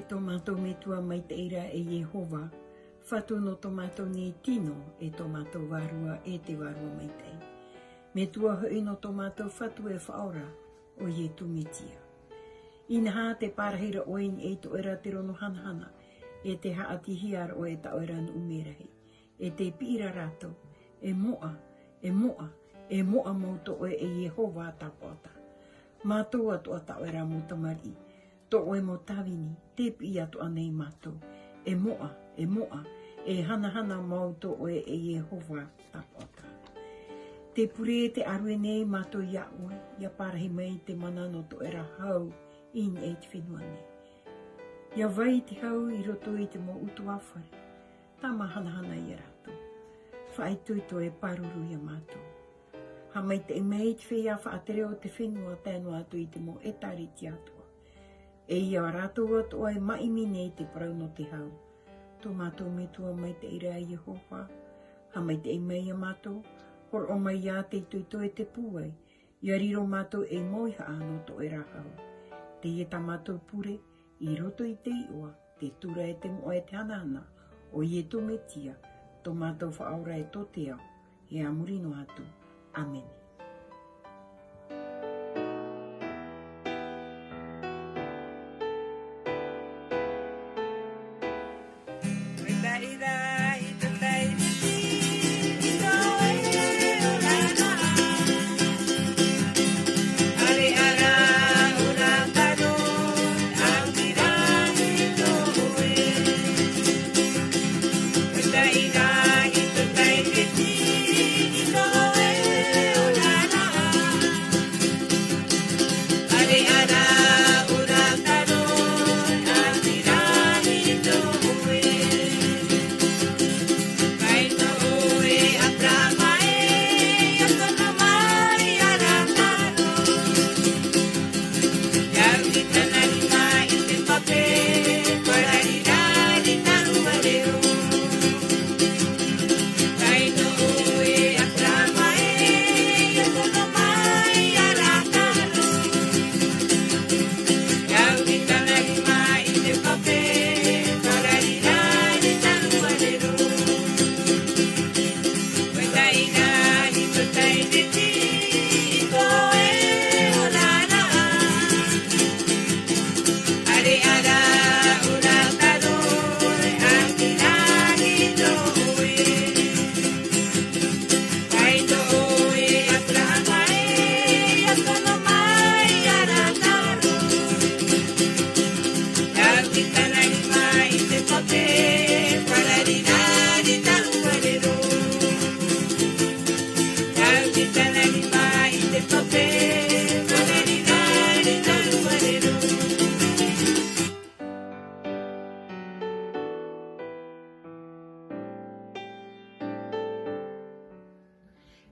He tō mātou me tua mai te ira e Yehova, whatu no tō mātou ni tino e tō mātou wārua e te wārua mai tei. Me tua hui no tō mātou whatu e whaora o ye tumitia. Ina hā te pārahira oin e tō era te rono hanahana, e te haati hiar o e ta oiran umerahi, e te pira rato, e moa mauto o e Yehova tapota. Mātou atu a ta oira mo tamari, tō oe mo tawini, te pi atu anei mātou, e moa, e hanahana mauto o e Yehova tapota. Te pure te arue nei mātou ia oe, ia parahi mai te mana no tō era hau in e te whenua nei. Ia vai te hau i roto i te mo utu awhare, tā mahanahana i rato. Whae tuito e paruru ia mātou. Ha mai te mei te whea whaatereo te whenua tēnu atu i te mo etari ti atua. E ia rato atu ai maimi nei te parau no te hau. Tō mātou me tua mai te ira a Yehova. Ha mai te mei a mātou, hor o mai ia te tuito e te puai. Ia riro mātou e moi haa no tō e rahau. Te ia ta mātou pure, i roto i te iwa, te tura e te moa e te hanana, o ie tō me tia, tō mātou whaaura e tō te au, he amurino atu. Amen.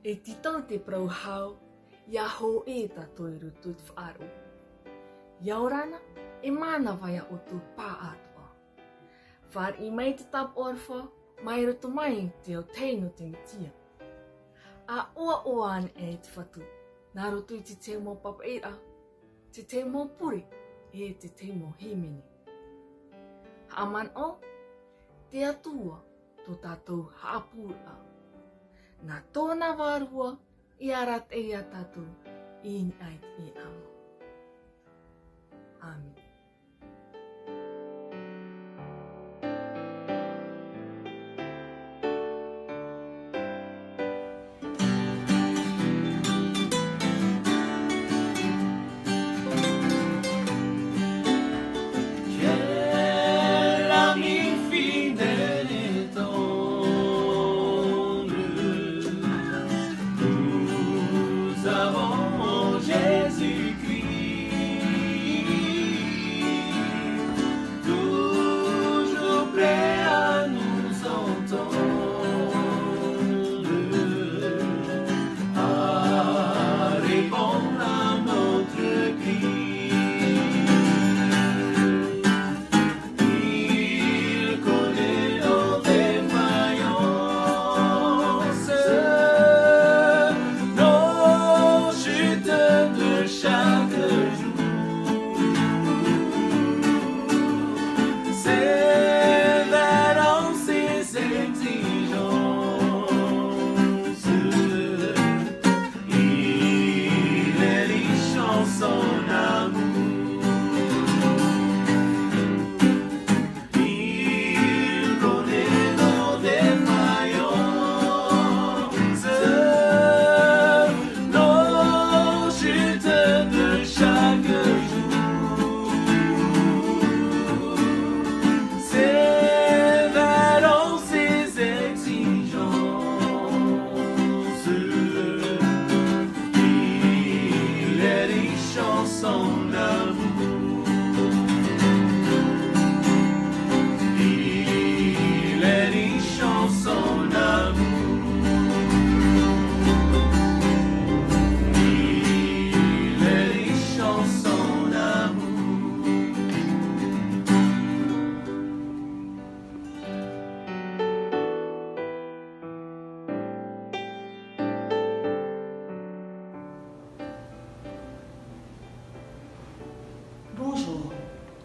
E titau te prauhau, ia ho e tato i rutu te whaaru. Ia orana, e mana vai a o tu pā atua. Whar i mai te tap orwha, mai rutu mai te o teino te mitia. A oa an e te whatu, nā rutu i te te mo papaira, te te mo puri, e te te mo himini. Haman o, te atua, tō tātou haapura. Nā tōna wārua, i arat e a tātou, in ait i amo. Amen.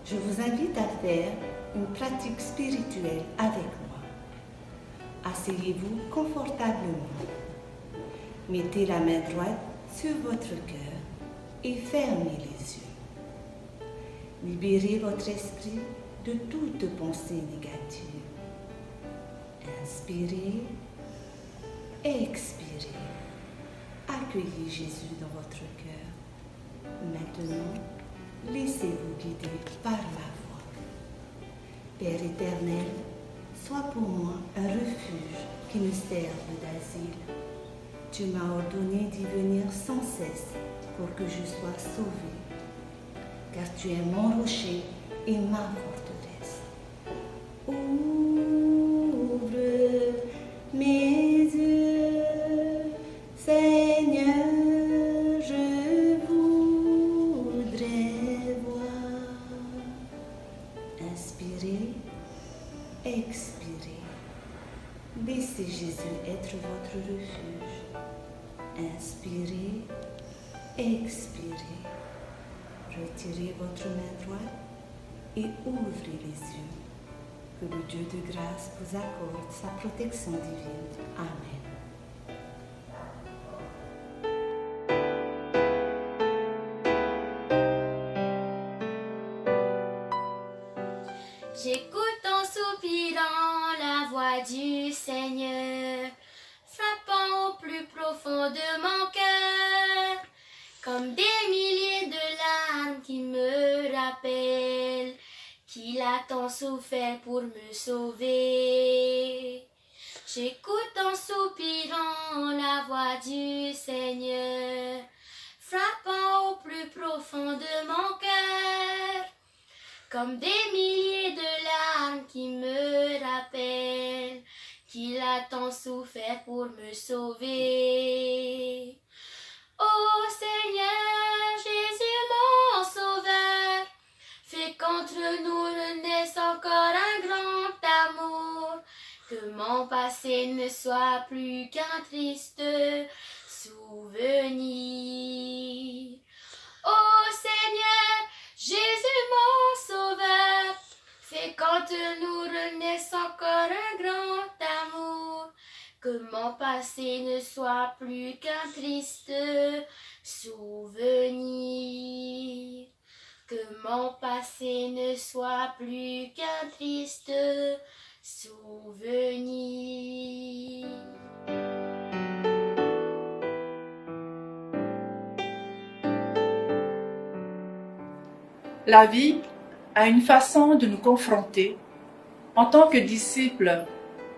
Je vous invite à faire une pratique spirituelle avec moi. Asseyez-vous confortablement. Mettez la main droite sur votre cœur et fermez les yeux. Libérez votre esprit de toute pensée négative. Inspirez, expirez. Accueillez Jésus dans votre cœur. Maintenant, laissez-vous guider par la voix. Père éternel, sois pour moi un refuge qui me serve d'asile. Tu m'as ordonné d'y venir sans cesse pour que je sois sauvé, car tu es mon rocher et ma forteresse. Ouvre mes yeux, Seigneur, je voudrais voir. Inspirez, expirez. Laissez Jésus être votre refuge. Inspirez, expirez. Retirez votre main droite et ouvrez les yeux. Que le Dieu de grâce vous accorde sa protection divine. Amen. J'écoute en soupirant la voix du Seigneur, frappant au plus profond de mon cœur, comme des milliers de larmes qui me rappellent qu'il a tant souffert pour me sauver. J'écoute en soupirant la voix du Seigneur, frappant au plus profond de mon cœur, comme des milliers de larmes qui me rappellent qu'il a tant souffert pour me sauver. Ô Seigneur, Jésus mon sauveur, fais qu'entre nous renaisse encore un grand amour, que mon passé ne soit plus qu'un triste souvenir. Ô Seigneur, Jésus mon sauveur, fais qu'entre nous renaisse encore un grand amour, que mon passé ne soit plus qu'un triste souvenir. Que mon passé ne soit plus qu'un triste souvenir. La vie a une façon de nous confronter, en tant que disciples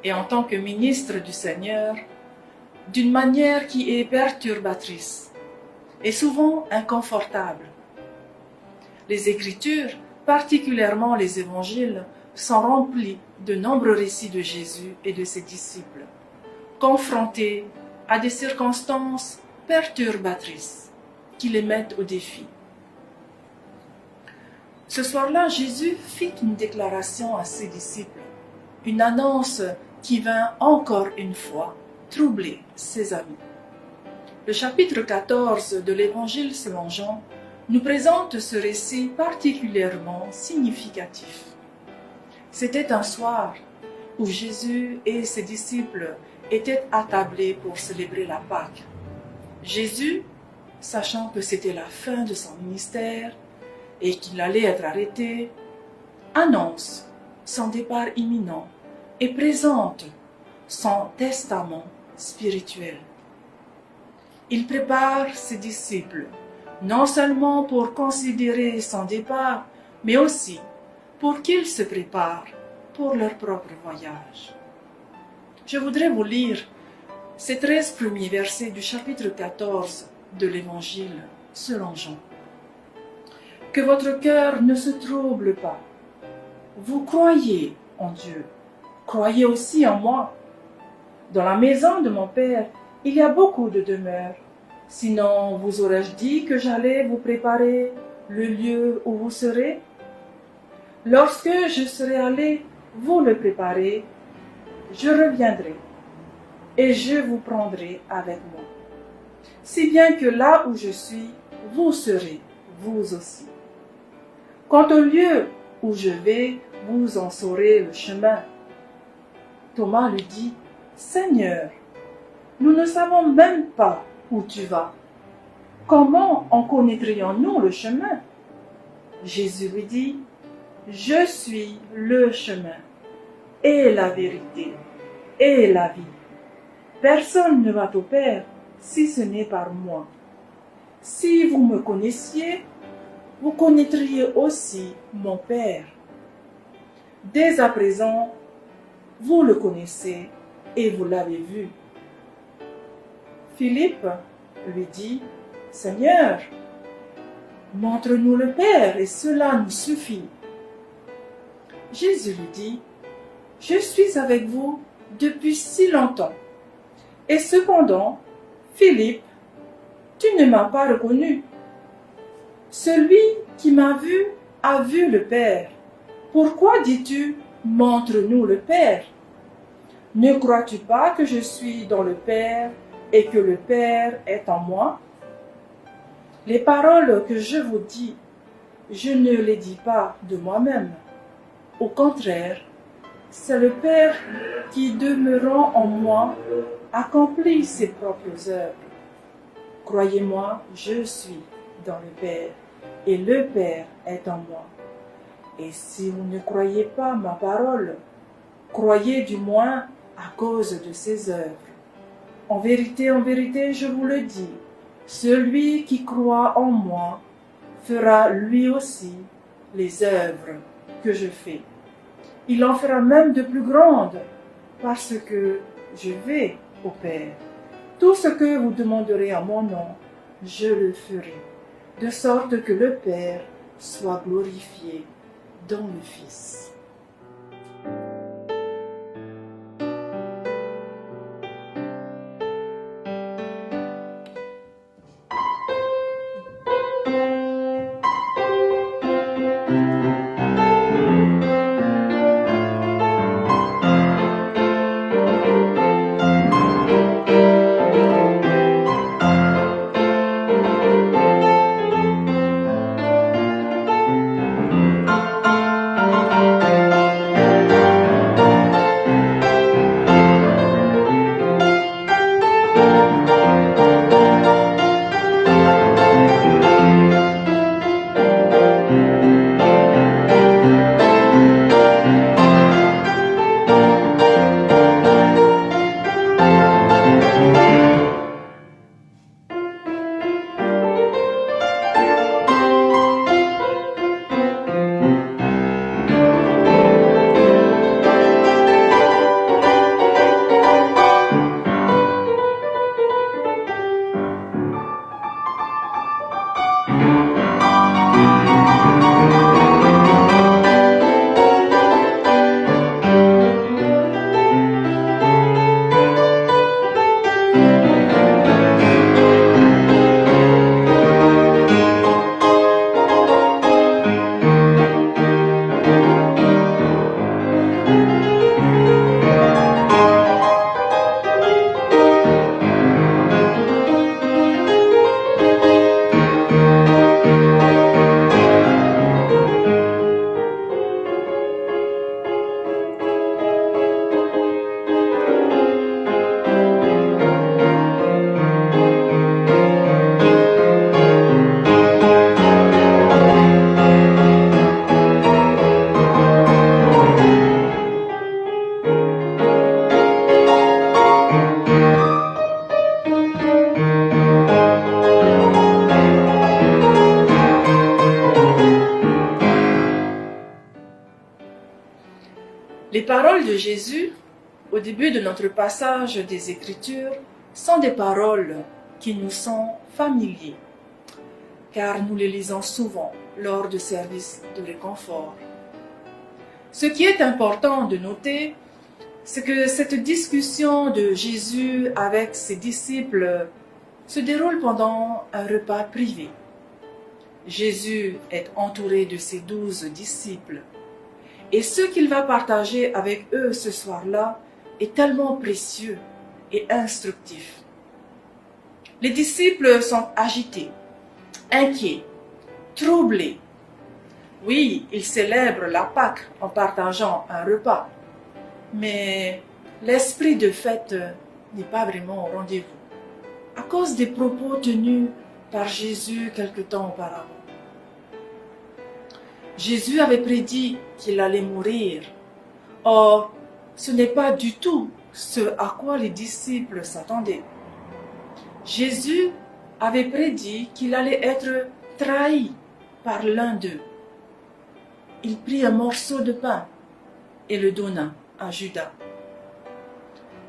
et en tant que ministres du Seigneur, d'une manière qui est perturbatrice et souvent inconfortable. Les Écritures, particulièrement les Évangiles, sont remplies de nombreux récits de Jésus et de ses disciples, confrontés à des circonstances perturbatrices qui les mettent au défi. Ce soir-là, Jésus fit une déclaration à ses disciples, une annonce qui vint encore une fois troubler ses amis. Le chapitre 14 de l'Évangile selon Jean nous présente ce récit particulièrement significatif. C'était un soir où Jésus et ses disciples étaient attablés pour célébrer la Pâque. Jésus, sachant que c'était la fin de son ministère et qu'il allait être arrêté, annonce son départ imminent et présente son testament spirituel. Il prépare ses disciples non seulement pour considérer son départ, mais aussi pour qu'ils se préparent pour leur propre voyage. Je voudrais vous lire ces 13 premiers versets du chapitre 14 de l'Évangile selon Jean. Que votre cœur ne se trouble pas. Vous croyez en Dieu, croyez aussi en moi. Dans la maison de mon Père, il y a beaucoup de demeures. Sinon, vous aurais-je dit que j'allais vous préparer le lieu où vous serez? Lorsque je serai allé vous le préparer, je reviendrai et je vous prendrai avec moi. Si bien que là où je suis, vous serez, vous aussi. Quant au lieu où je vais, vous en saurez le chemin. Thomas lui dit, Seigneur, nous ne savons même pas où tu vas. Comment en connaîtrions-nous le chemin? Jésus lui dit, je suis le chemin et la vérité et la vie. Personne ne va au Père si ce n'est par moi. Si vous me connaissiez, vous connaîtriez aussi mon Père. Dès à présent, vous le connaissez et vous l'avez vu. Philippe lui dit, Seigneur, montre-nous le Père et cela nous suffit. Jésus lui dit, je suis avec vous depuis si longtemps. Et cependant, Philippe, tu ne m'as pas reconnu. Celui qui m'a vu a vu le Père. Pourquoi dis-tu, montre-nous le Père? Ne crois-tu pas que je suis dans le Père et que le Père est en moi? Les paroles que je vous dis, je ne les dis pas de moi-même. Au contraire, c'est le Père qui, demeurant en moi, accomplit ses propres œuvres. Croyez-moi, je suis dans le Père, et le Père est en moi. Et si vous ne croyez pas ma parole, croyez du moins à cause de ses œuvres. En vérité, je vous le dis, celui qui croit en moi fera lui aussi les œuvres que je fais. Il en fera même de plus grandes, parce que je vais au Père. Tout ce que vous demanderez en mon nom, je le ferai, de sorte que le Père soit glorifié dans le Fils. Les paroles de Jésus, au début de notre passage des Écritures, sont des paroles qui nous sont familières, car nous les lisons souvent lors de services de réconfort. Ce qui est important de noter, c'est que cette discussion de Jésus avec ses disciples se déroule pendant un repas privé. Jésus est entouré de ses 12 disciples. Et ce qu'il va partager avec eux ce soir-là est tellement précieux et instructif. Les disciples sont agités, inquiets, troublés. Oui, ils célèbrent la Pâque en partageant un repas, mais l'esprit de fête n'est pas vraiment au rendez-vous, à cause des propos tenus par Jésus quelque temps auparavant. Jésus avait prédit qu'il allait mourir. Or, ce n'est pas du tout ce à quoi les disciples s'attendaient. Jésus avait prédit qu'il allait être trahi par l'un d'eux. Il prit un morceau de pain et le donna à Judas.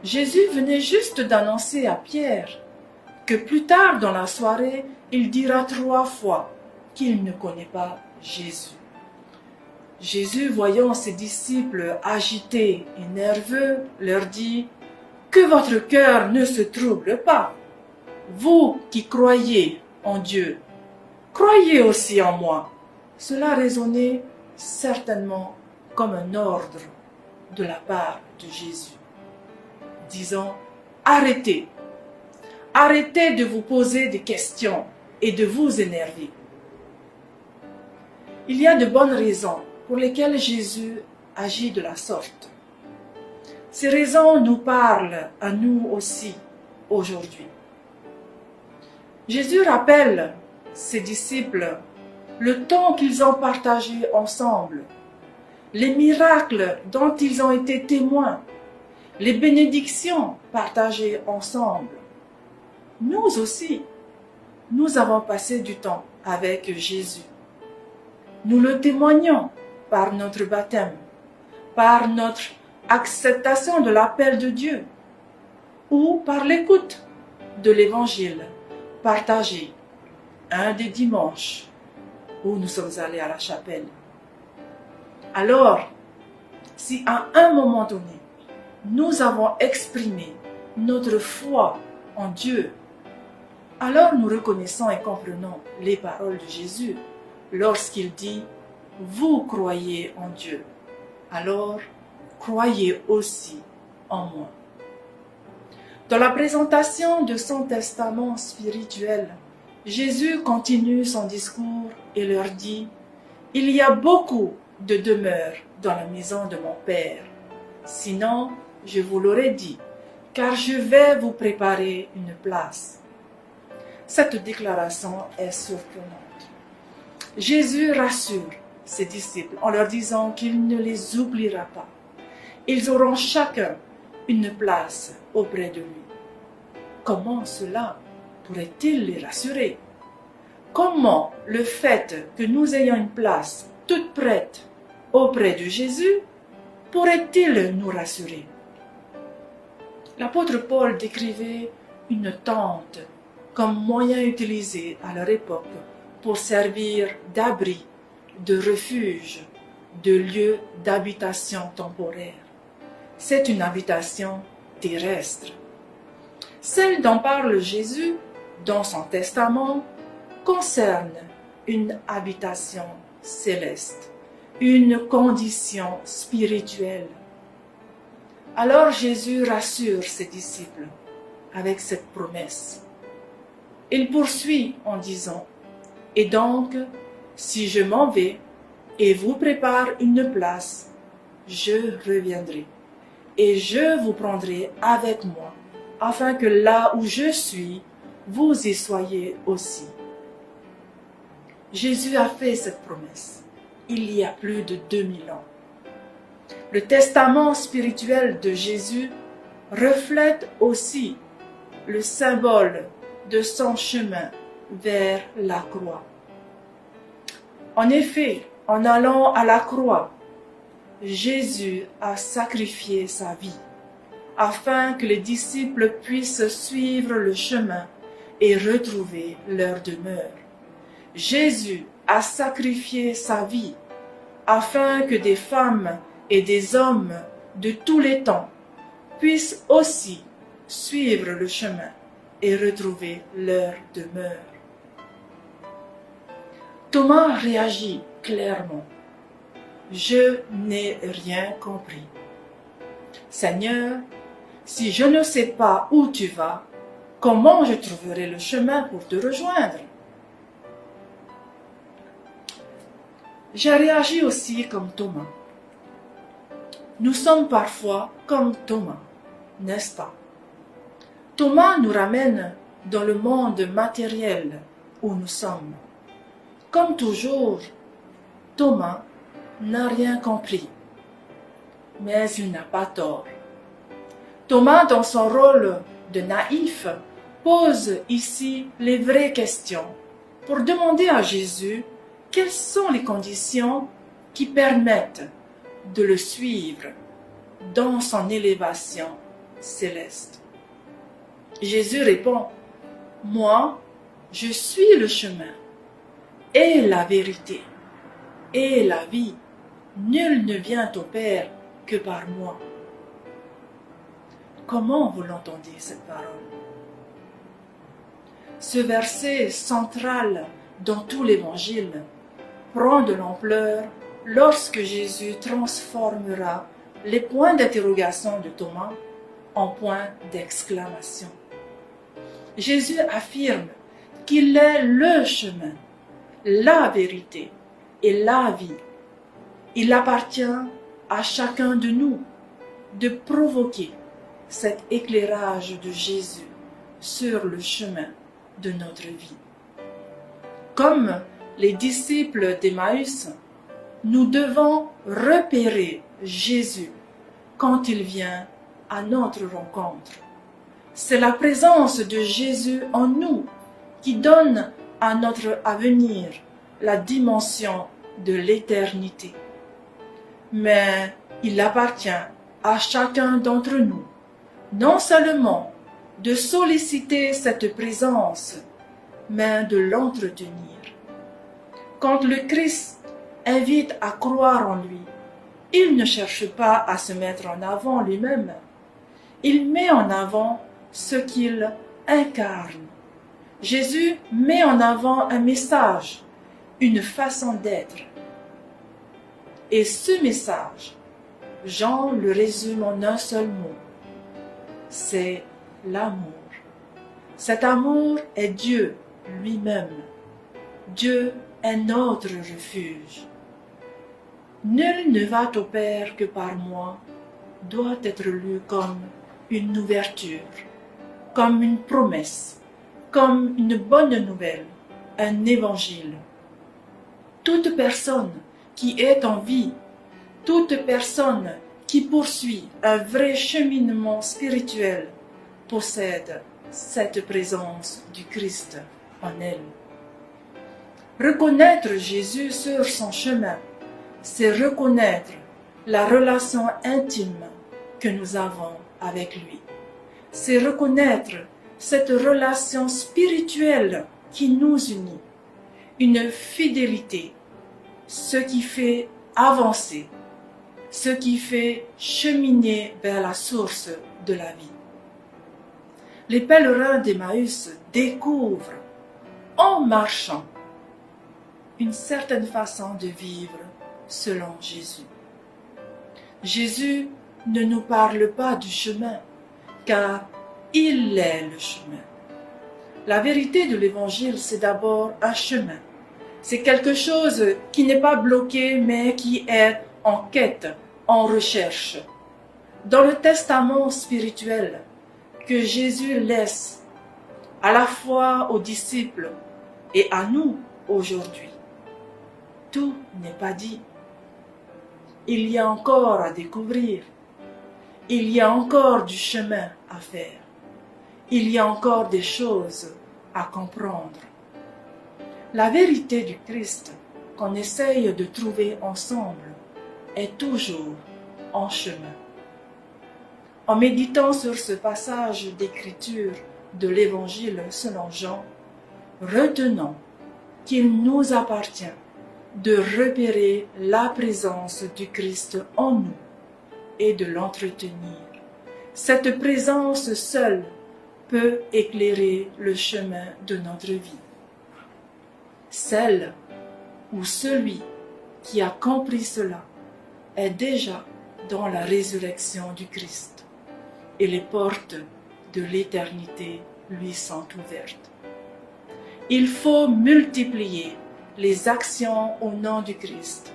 Jésus venait juste d'annoncer à Pierre que plus tard dans la soirée, il dira 3 fois qu'il ne connaît pas Jésus. Jésus, voyant ses disciples agités et nerveux, leur dit « Que votre cœur ne se trouble pas. Vous qui croyez en Dieu, croyez aussi en moi. » Cela résonnait certainement comme un ordre de la part de Jésus, disant « Arrêtez, arrêtez de vous poser des questions et de vous énerver. » Il y a de bonnes raisons pour lesquelles Jésus agit de la sorte. Ces raisons nous parlent à nous aussi aujourd'hui. Jésus rappelle ses disciples le temps qu'ils ont partagé ensemble, les miracles dont ils ont été témoins, les bénédictions partagées ensemble. Nous aussi, nous avons passé du temps avec Jésus. Nous le témoignons par notre baptême, par notre acceptation de l'appel de Dieu ou par l'écoute de l'évangile partagé un des dimanches où nous sommes allés à la chapelle. Alors, si à un moment donné, nous avons exprimé notre foi en Dieu, alors nous reconnaissons et comprenons les paroles de Jésus lorsqu'il dit « Vous croyez en Dieu, alors croyez aussi en moi. » Dans la présentation de son testament spirituel, Jésus continue son discours et leur dit « Il y a beaucoup de demeures dans la maison de mon Père. Sinon, je vous l'aurais dit, car je vais vous préparer une place. » Cette déclaration est surprenante. Jésus rassure ses disciples en leur disant qu'il ne les oubliera pas. Ils auront chacun une place auprès de lui. Comment cela pourrait-il les rassurer? Comment le fait que nous ayons une place toute prête auprès de Jésus pourrait-il nous rassurer? L'apôtre Paul décrivait une tente comme moyen utilisé à leur époque pour servir d'abri, de refuge, de lieu d'habitation temporaire. C'est une habitation terrestre. Celle dont parle Jésus dans son testament concerne une habitation céleste, une condition spirituelle. Alors Jésus rassure ses disciples avec cette promesse. Il poursuit en disant « Et donc, si je m'en vais et vous prépare une place, je reviendrai et je vous prendrai avec moi, afin que là où je suis, vous y soyez aussi. » Jésus a fait cette promesse il y a plus de 2000 ans. Le testament spirituel de Jésus reflète aussi le symbole de son chemin vers la croix. En effet, en allant à la croix, Jésus a sacrifié sa vie afin que les disciples puissent suivre le chemin et retrouver leur demeure. Jésus a sacrifié sa vie afin que des femmes et des hommes de tous les temps puissent aussi suivre le chemin et retrouver leur demeure. Thomas réagit clairement. « Je n'ai rien compris. Seigneur, si je ne sais pas où tu vas, comment je trouverai le chemin pour te rejoindre? » j'ai réagi aussi comme Thomas. Nous sommes parfois comme Thomas, n'est-ce pas? Thomas nous ramène dans le monde matériel où nous sommes. Comme toujours, Thomas n'a rien compris, mais il n'a pas tort. Thomas, dans son rôle de naïf, pose ici les vraies questions pour demander à Jésus quelles sont les conditions qui permettent de le suivre dans son élévation céleste. Jésus répond, « Moi, je suis le chemin et la vérité et la vie. Nul ne vient au Père que par moi. » Comment vous l'entendez, cette parole? Ce verset central dans tout l'Évangile prend de l'ampleur lorsque Jésus transformera les points d'interrogation de Thomas en points d'exclamation. Jésus affirme qu'il est le chemin, la vérité et la vie. Il appartient à chacun de nous de provoquer cet éclairage de Jésus sur le chemin de notre vie. Comme les disciples d'Emmaüs, nous devons repérer Jésus quand il vient à notre rencontre. C'est la présence de Jésus en nous qui donne à notre avenir la dimension de l'éternité. Mais il appartient à chacun d'entre nous, non seulement de solliciter cette présence, mais de l'entretenir. Quand le Christ invite à croire en lui, il ne cherche pas à se mettre en avant lui-même. Il met en avant ce qu'il incarne. Jésus met en avant un message, une façon d'être. Et ce message, Jean le résume en un seul mot, c'est l'amour. Cet amour est Dieu lui-même. Dieu est notre refuge. Nul ne va au Père que par moi doit être lu comme une ouverture, comme une promesse, comme une bonne nouvelle, un évangile. Toute personne qui est en vie, toute personne qui poursuit un vrai cheminement spirituel possède cette présence du Christ en elle. Reconnaître Jésus sur son chemin, c'est reconnaître la relation intime que nous avons avec lui. C'est reconnaître cette relation spirituelle qui nous unit, une fidélité, ce qui fait avancer, ce qui fait cheminer vers la source de la vie. Les pèlerins d'Emmaüs découvrent, en marchant, une certaine façon de vivre selon Jésus. Jésus ne nous parle pas du chemin, car il est le chemin. La vérité de l'Évangile, c'est d'abord un chemin. C'est quelque chose qui n'est pas bloqué, mais qui est en quête, en recherche. Dans le testament spirituel que Jésus laisse à la fois aux disciples et à nous aujourd'hui, tout n'est pas dit. Il y a encore à découvrir. Il y a encore du chemin à faire. Il y a encore des choses à comprendre. La vérité du Christ qu'on essaye de trouver ensemble est toujours en chemin. En méditant sur ce passage d'écriture de l'Évangile selon Jean, retenons qu'il nous appartient de repérer la présence du Christ en nous et de l'entretenir. Cette présence seule peut éclairer le chemin de notre vie. Celle ou celui qui a compris cela est déjà dans la résurrection du Christ et les portes de l'éternité lui sont ouvertes. Il faut multiplier les actions au nom du Christ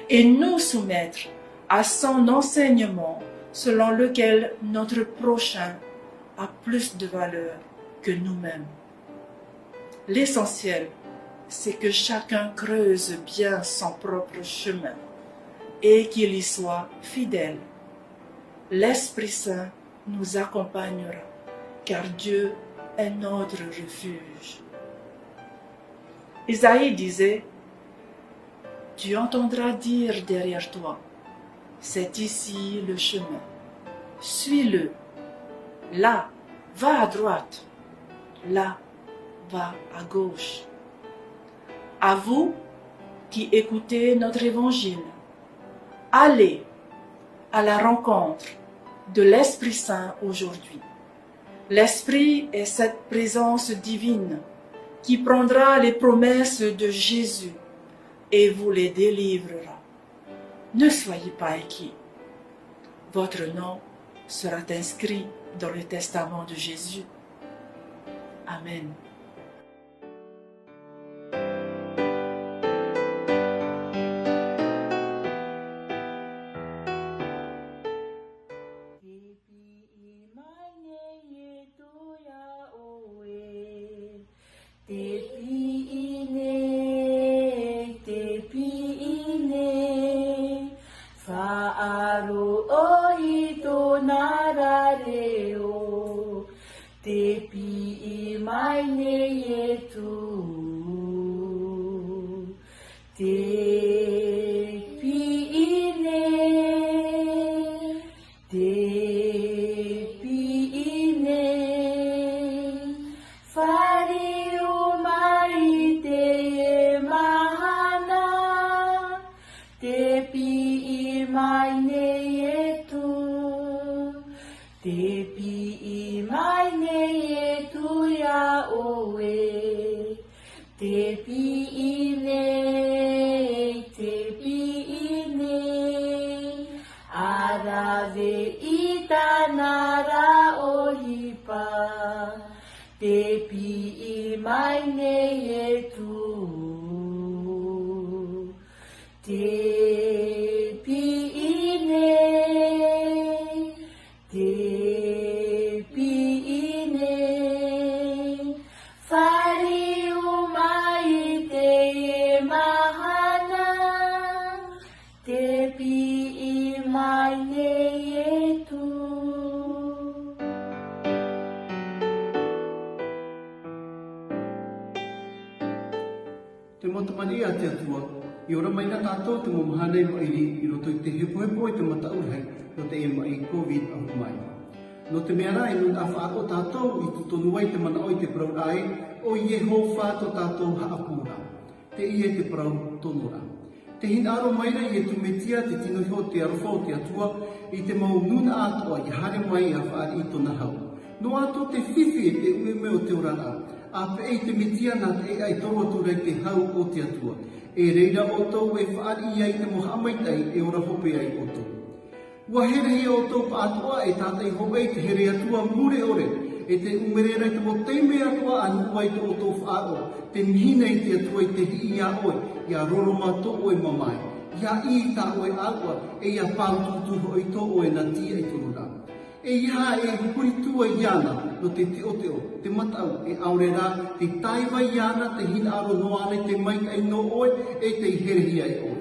et nous soumettre à son enseignement selon lequel notre prochain a plus de valeur que nous-mêmes. L'essentiel, c'est que chacun creuse bien son propre chemin et qu'il y soit fidèle. L'Esprit Saint nous accompagnera, car Dieu est notre refuge. Isaïe disait, « Tu entendras dire derrière toi, c'est ici le chemin, suis-le, là, va à droite, là, va à gauche. » À vous qui écoutez notre évangile, allez à la rencontre de l'Esprit Saint aujourd'hui. L'Esprit est cette présence divine qui prendra les promesses de Jésus et vous les délivrera. Ne soyez pas inquiets. Votre nom sera inscrit dans le testament de Jésus. Amen. Te motamani a te atua, I ora mai na tātou te momahanei mo iri I roto I te hepohepo I te mataurhei no te ema I COVID au mai. No te mea rai nun a whaako tātou I tutonu ai te mana oi te prau ai o Ieho whāto tātou haapura. Te ie te prau tonora. Te hinaro mai rai e tumetia te tinoho te arofo te atua I te mau nuna atoa I hare mai a whaari I tona hau. No ato te whiwhi e te ue meo te orana. A pe te metia nā te ai toro aturei te hau o te atua. E reira o tau e whaari iai te moha amaitai e ora hope ai o tau. Ua here hea o tau pa atua e tātai hoi te here atua mure ore. E te umerera I te mo teime atua anu ai te o tau whaaro. Te mihina I te atua I te hi ia oe. Ia roroma to oe mamai. Ia I tā oe agua e ia pāututu hoi to oe na tia I turuna. E ia e huri tua iana no te teo, te matau e aurera, te taiwa iana, te hina aro noane, te mai ai no oe, e te herehia I oe.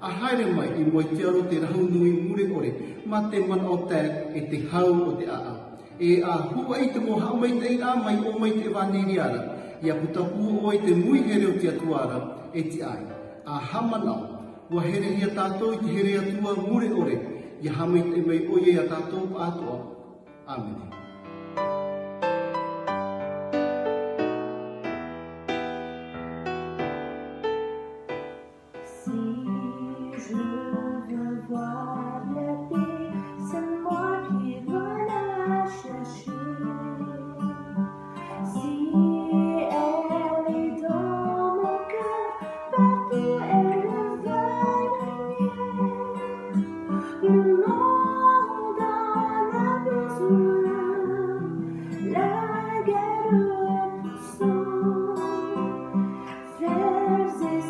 A haere mai I moi te aro te rahu nui mure ore, ma te mana o tag e te hau o te aa. E a hua I te moha mai te ira mai o mai te vaniri ara, ia putapu oe te mui here o te atuara, e te ai. A hamanau, ua herehia tātou I te here atua mure ore, ia hamai te mei oie a tātou atoa. Amen. La guerre poussant, frères et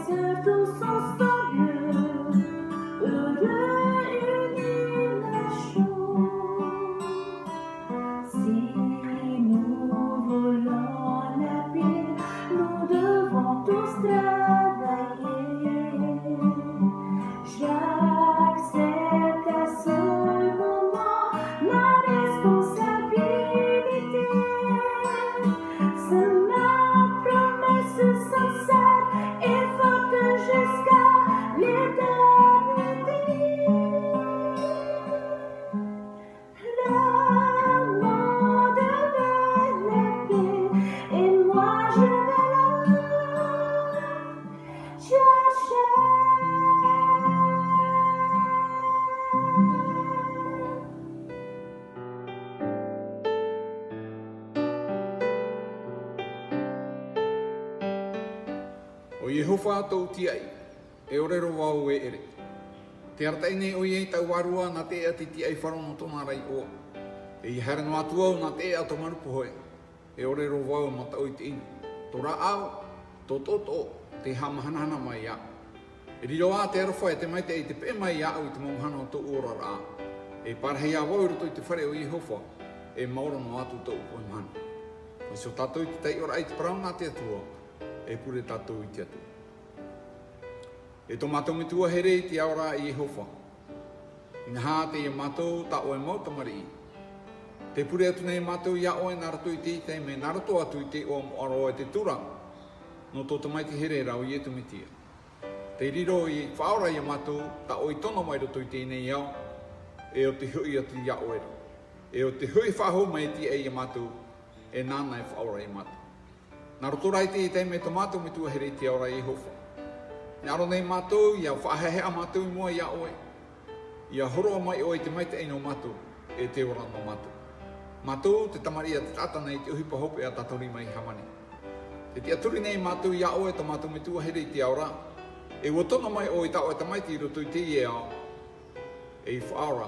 wha tau tiai, e orero wau e ere. Te aratai nei o iei tau warua na te ati tiai wharono tona rai oa. E i hara no atu au na te ato marupu hoe, e orero wau ma tau i te ina. Tō ra au, tō toto, te hamahanahana mai a. E riro a te arawha e te mai te i te pe mai a au i te maumahana o tō ora ra. E parahei a wau ruto i te whare o Yehova, e maura no atu tō upo i mahana. Pai so tātou i te tei ora i te parau nā te atua, e pure tātou i te atu. E tō mātou me tua here i te aora i Yehova. Ina hā te i mātou ta oe mau tamari i. Te pure atu nei mātou ia oe narato i te i te me narato atu i te o moaro e te tura. No tō tamai te here rau i e tumitia. Te riro i whaora i mātou ta oe tono mai roto i te nei iau, e o te hui atu ia oe. E o te hui whaho mai ti e i mātou, e nāna e whaora i mātou. Nā roto rai te i te me tō mātou me tua here i te aora i Yehova. Nā ro nei mātou, ia whahehea mātou i mua ia oe. Ia horoa mai oe te mai te eino mātou, e te ora no mātou. Mātou te tamaria te tata nei te uhipa hope a tatori mai hamani. Te te aturi nei mātou ia oe ta mātou me tua here i te aora, e wotona mai oe ta oe tamai te i roto i te i ao, e i whaora,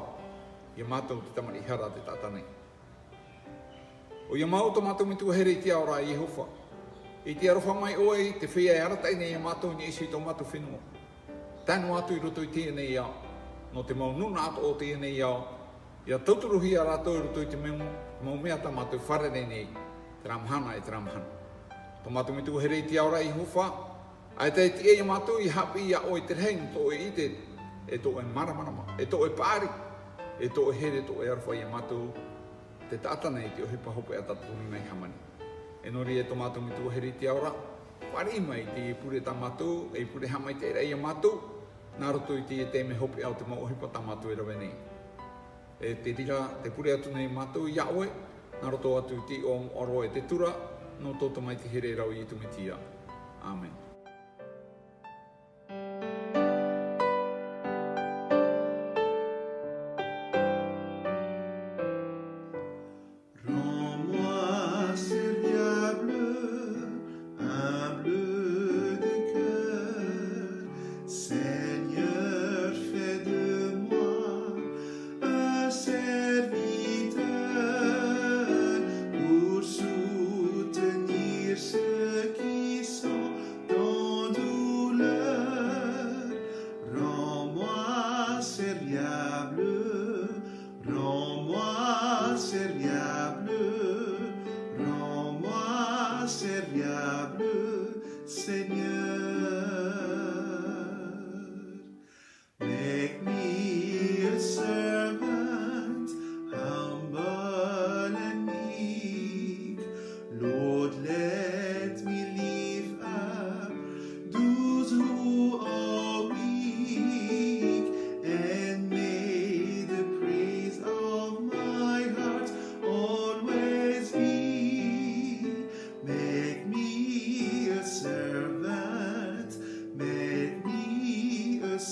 ia mātou te tamari hara te tata nei. O ia mau ta mātou me tua here i te aora i Yehova. I te arofa mai oe i te whia e aratai nei mātou ni isi tō mātou whenua. Tēnu atu i roto i te nei ao, no te mau nuna ato o te nei ao, ia tauturuhi a rātou i roto i te mau mea ta mātou whare nei, te ramhana e te ramhana. Tō mātou me tua here i te aora i Yehova, ai te tie i mātou i hapi i a oe te rein, tō e ite, e tō e maramarama, e tō e pāri, e tō e here, tō e arwha i a mātou, te tata nei te ohipa hope a taturi nei hamani. E nori e tō mātou me tua here i te aora, whari mai te pure ta mātou, e pure hamai te rei a mātou, nā roto i te me hope au te mau ohipa ta mātou e rawe nei. E te rira, te pure atu nei mātou i a oe, nā roto atu i te o oro e te tura, no tō mai te here rau i tumitia. Amen.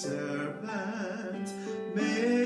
servant, make